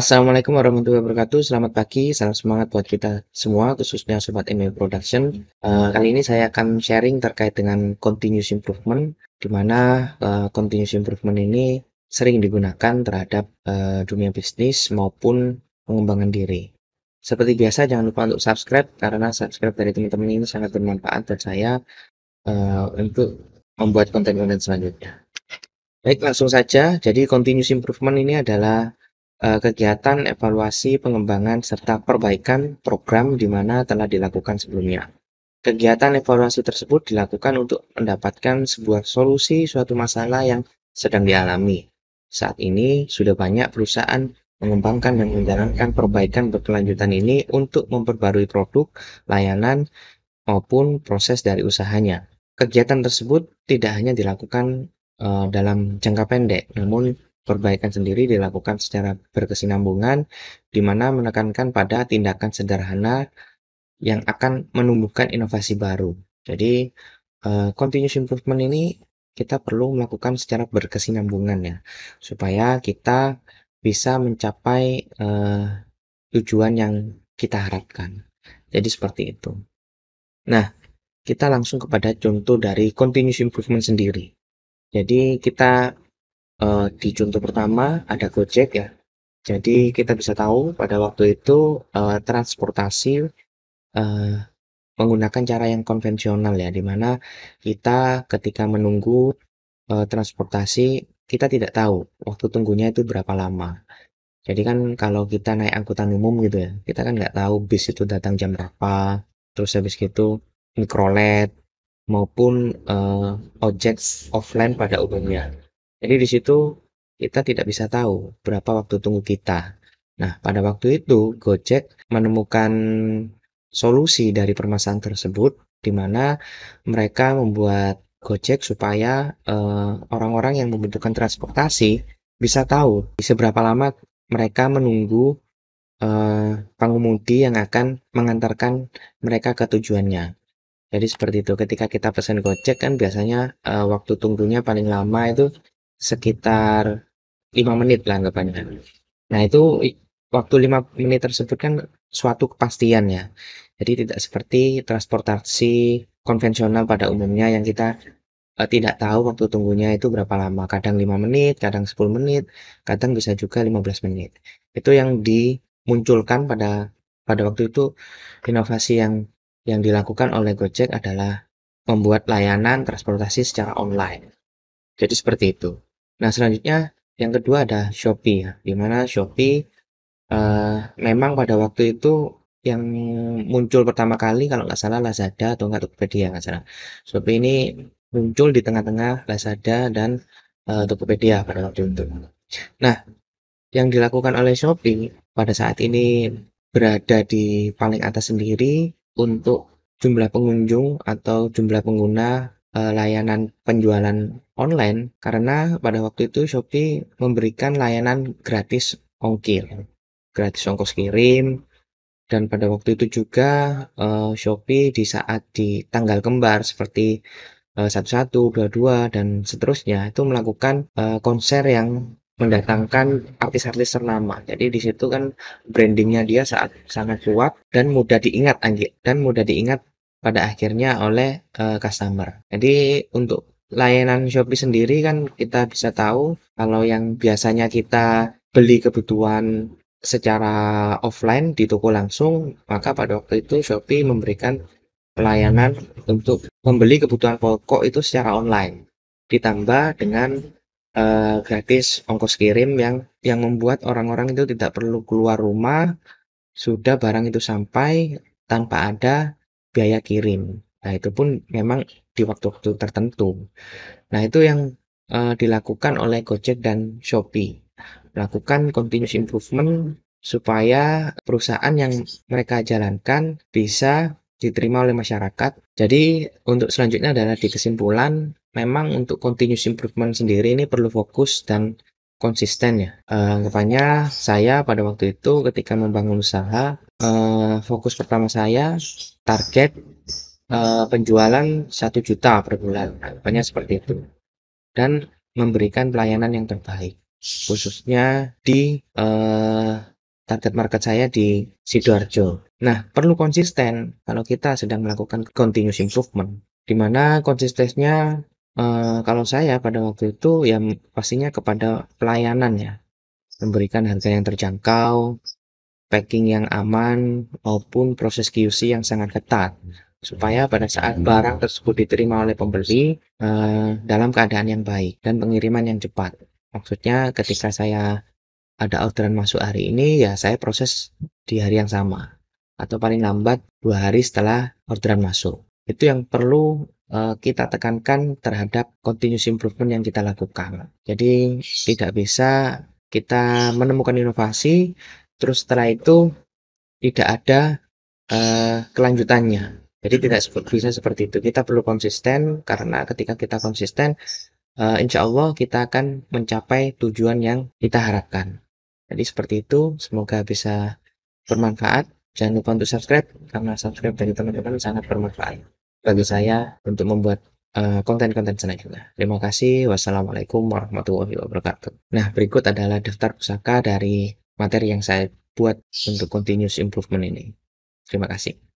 Assalamualaikum warahmatullahi wabarakatuh. Selamat pagi, salam semangat buat kita semua, khususnya Sobat MA Production. Kali ini saya akan sharing terkait dengan continuous improvement, di mana continuous improvement ini sering digunakan terhadap dunia bisnis maupun pengembangan diri. Seperti biasa, jangan lupa untuk subscribe, karena subscribe dari teman-teman ini sangat bermanfaat buat saya untuk membuat konten-konten selanjutnya. Baik, langsung saja. Jadi continuous improvement ini adalah kegiatan evaluasi, pengembangan, serta perbaikan program di mana telah dilakukan sebelumnya. Kegiatan evaluasi tersebut dilakukan untuk mendapatkan sebuah solusi suatu masalah yang sedang dialami. Saat ini sudah banyak perusahaan mengembangkan dan menjalankan perbaikan berkelanjutan ini untuk memperbarui produk, layanan, maupun proses dari usahanya. Kegiatan tersebut tidak hanya dilakukan dalam jangka pendek, namun perbaikan sendiri dilakukan secara berkesinambungan, di mana menekankan pada tindakan sederhana yang akan menumbuhkan inovasi baru. Jadi, continuous improvement ini kita perlu melakukan secara berkesinambungan ya, supaya kita bisa mencapai tujuan yang kita harapkan. Jadi seperti itu. Nah, kita langsung kepada contoh dari continuous improvement sendiri. Jadi kita di contoh pertama ada Gojek ya. Jadi kita bisa tahu pada waktu itu transportasi eh, menggunakan cara yang konvensional ya, di mana kita ketika menunggu transportasi kita tidak tahu waktu tunggunya itu berapa lama. Jadi kan kalau kita naik angkutan umum gitu ya, kita kan nggak tahu bis itu datang jam berapa, terus habis gitu mikrolet maupun ojek offline pada umumnya. Jadi di situ kita tidak bisa tahu berapa waktu tunggu kita. Nah, pada waktu itu Gojek menemukan solusi dari permasalahan tersebut, di mana mereka membuat Gojek supaya orang-orang yang membutuhkan transportasi bisa tahu seberapa lama mereka menunggu pengemudi yang akan mengantarkan mereka ke tujuannya. Jadi seperti itu, ketika kita pesan Gojek kan biasanya waktu tunggunya paling lama itu sekitar 5 menit lah anggapannya. Nah itu waktu 5 menit tersebut kan suatu kepastian ya. Jadi tidak seperti transportasi konvensional pada umumnya yang kita tidak tahu waktu tunggunya itu berapa lama. Kadang 5 menit, kadang 10 menit, kadang bisa juga 15 menit. Itu yang dimunculkan pada waktu itu, inovasi yang dilakukan oleh Gojek adalah membuat layanan transportasi secara online. Jadi seperti itu. Nah, selanjutnya yang kedua ada Shopee ya, di mana Shopee memang pada waktu itu yang muncul pertama kali kalau nggak salah Lazada atau nggak Tokopedia nggak salah. Shopee ini muncul di tengah-tengah Lazada dan Tokopedia pada waktu itu. Nah, yang dilakukan oleh Shopee pada saat ini berada di paling atas sendiri untuk jumlah pengunjung atau jumlah pengguna layanan penjualan online, karena pada waktu itu Shopee memberikan layanan gratis ongkir, gratis ongkos kirim, dan pada waktu itu juga Shopee di saat di tanggal kembar seperti 11, 22 dan seterusnya itu melakukan konser yang mendatangkan artis-artis ternama. Jadi di situ kan brandingnya dia sangat kuat dan mudah diingat pada akhirnya oleh customer. Jadi untuk layanan Shopee sendiri kan kita bisa tahu kalau yang biasanya kita beli kebutuhan secara offline di toko langsung, maka pada waktu itu Shopee memberikan pelayanan untuk membeli kebutuhan pokok itu secara online, ditambah dengan gratis ongkos kirim yang membuat orang-orang itu tidak perlu keluar rumah, sudah barang itu sampai tanpa ada biaya kirim. Nah, itu pun memang di waktu-waktu tertentu. Nah, itu yang dilakukan oleh Gojek dan Shopee. Melakukan continuous improvement supaya perusahaan yang mereka jalankan bisa diterima oleh masyarakat. Jadi untuk selanjutnya adalah di kesimpulan, memang untuk continuous improvement sendiri ini perlu fokus dan konsisten ya. Anggapannya saya pada waktu itu ketika membangun usaha, fokus pertama saya target penjualan 1 juta per bulan. Anggapannya seperti itu. Dan memberikan pelayanan yang terbaik. khususnya di target market saya di Sidoarjo. Nah, perlu konsisten kalau kita sedang melakukan continuous improvement, di mana konsistensinya kalau saya pada waktu itu ya pastinya kepada pelayanan ya, memberikan harga yang terjangkau, packing yang aman, maupun proses QC yang sangat ketat, supaya pada saat barang tersebut diterima oleh pembeli dalam keadaan yang baik dan pengiriman yang cepat. Maksudnya ketika saya ada orderan masuk hari ini, ya saya proses di hari yang sama, atau paling lambat 2 hari setelah orderan masuk. Itu yang perlu kita tekankan terhadap continuous improvement yang kita lakukan. Jadi tidak bisa kita menemukan inovasi, terus setelah itu tidak ada kelanjutannya. Jadi tidak bisa seperti itu. Kita perlu konsisten, karena ketika kita konsisten, insya Allah kita akan mencapai tujuan yang kita harapkan. Jadi seperti itu, semoga bisa bermanfaat. Jangan lupa untuk subscribe, karena subscribe dari teman-teman sangat bermanfaat bagi saya untuk membuat konten-konten selanjutnya. Terima kasih. Wassalamualaikum warahmatullahi wabarakatuh. Nah, berikut adalah daftar pusaka dari materi yang saya buat untuk continuous improvement ini. Terima kasih.